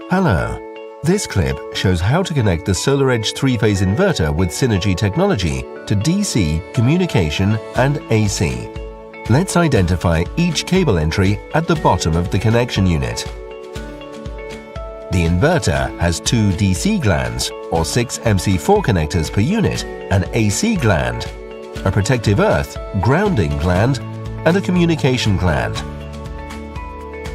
Hello. This clip shows how to connect the SolarEdge 3-phase inverter with Synergy technology to DC, communication and AC. Let's identify each cable entry at the bottom of the connection unit. The inverter has 2 DC glands or 6 MC4 connectors per unit, an AC gland, a protective earth, grounding gland and a communication gland.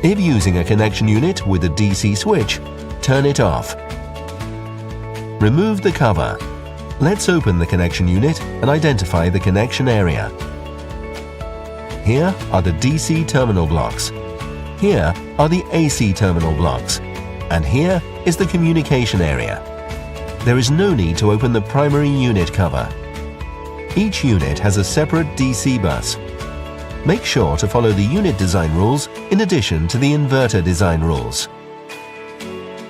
If using a connection unit with a DC switch, turn it off. Remove the cover. Let's open the connection unit and identify the connection area. Here are the DC terminal blocks. Here are the AC terminal blocks. And here is the communication area. There is no need to open the primary unit cover. Each unit has a separate DC bus. Make sure to follow the unit design rules in addition to the inverter design rules.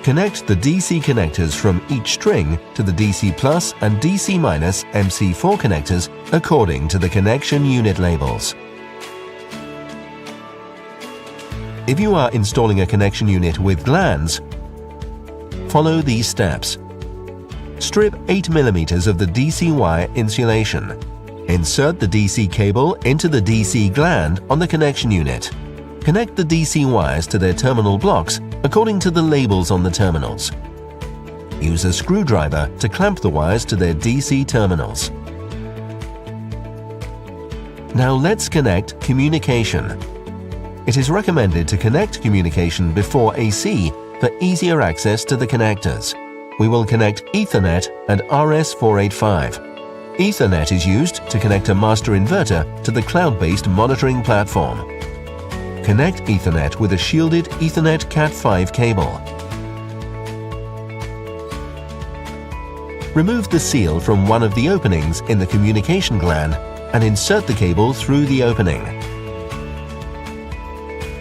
Connect the DC connectors from each string to the DC plus and DC minus MC4 connectors according to the connection unit labels. If you are installing a connection unit with glands, follow these steps. Strip 8 mm of the DC wire insulation. Insert the DC cable into the DC gland on the connection unit. Connect the DC wires to their terminal blocks according to the labels on the terminals. Use a screwdriver to clamp the wires to their DC terminals. Now let's connect communication. It is recommended to connect communication before AC for easier access to the connectors. We will connect Ethernet and RS485. Ethernet is used to connect a master inverter to the cloud-based monitoring platform. Connect Ethernet with a shielded Ethernet Cat5 cable. Remove the seal from one of the openings in the communication gland and insert the cable through the opening.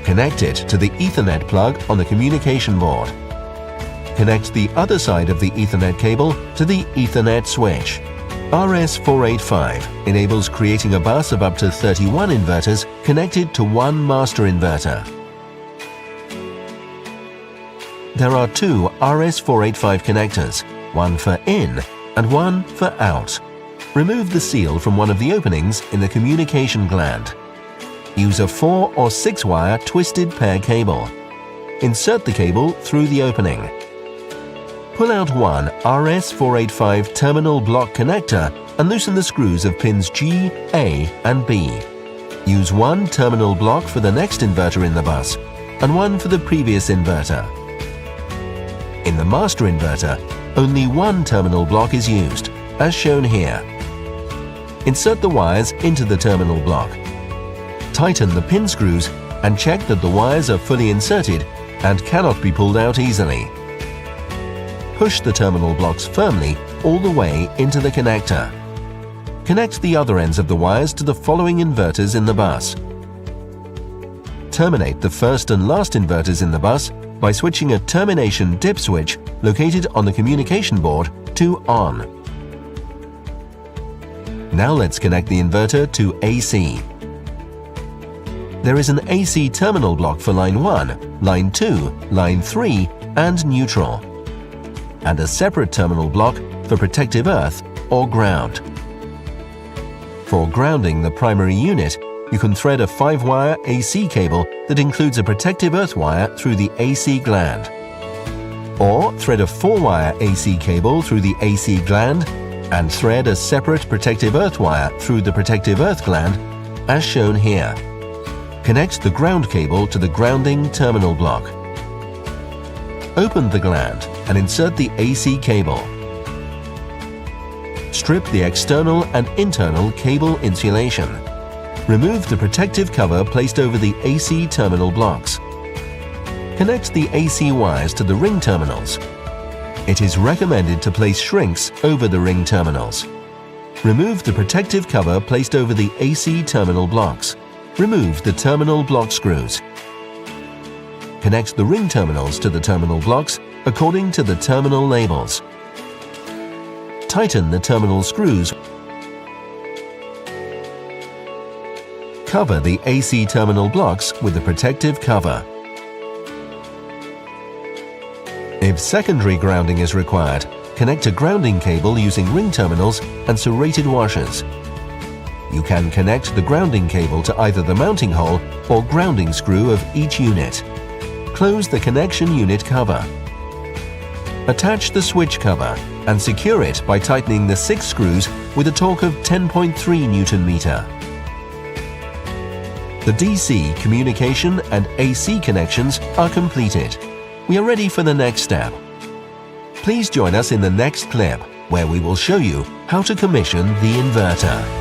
Connect it to the Ethernet plug on the communication board. Connect the other side of the Ethernet cable to the Ethernet switch. RS485 enables creating a bus of up to 31 inverters connected to one master inverter. There are 2 RS485 connectors, one for in and one for out. Remove the seal from one of the openings in the communication gland. Use a 4 or 6 wire twisted pair cable. Insert the cable through the opening. Pull out one RS485 terminal block connector and loosen the screws of pins G, A and B. Use one terminal block for the next inverter in the bus and one for the previous inverter. In the master inverter, only one terminal block is used, as shown here. Insert the wires into the terminal block. Tighten the pin screws and check that the wires are fully inserted and cannot be pulled out easily. Push the terminal blocks firmly all the way into the connector. Connect the other ends of the wires to the following inverters in the bus. Terminate the first and last inverters in the bus by switching a termination dip switch located on the communication board to on. Now let's connect the inverter to AC. There is an AC terminal block for line 1, line 2, line 3 and neutral, and a separate terminal block for protective earth or ground. For grounding the primary unit, you can thread a 5-wire AC cable that includes a protective earth wire through the AC gland. Or thread a 4-wire AC cable through the AC gland and thread a separate protective earth wire through the protective earth gland, as shown here. Connect the ground cable to the grounding terminal block. Open the gland and insert the AC cable. Strip the external and internal cable insulation. Remove the protective cover placed over the AC terminal blocks. Connect the AC wires to the ring terminals. It is recommended to place shrinks over the ring terminals. Remove the protective cover placed over the AC terminal blocks. Remove the terminal block screws. Connect the ring terminals to the terminal blocks according to the terminal labels. Tighten the terminal screws. Cover the AC terminal blocks with the protective cover. If secondary grounding is required, connect a grounding cable using ring terminals and serrated washers. You can connect the grounding cable to either the mounting hole or grounding screw of each unit. Close the connection unit cover. Attach the switch cover and secure it by tightening the 6 screws with a torque of 10.3 Nm. The DC, communication and AC connections are completed. We are ready for the next step. Please join us in the next clip, where we will show you how to commission the inverter.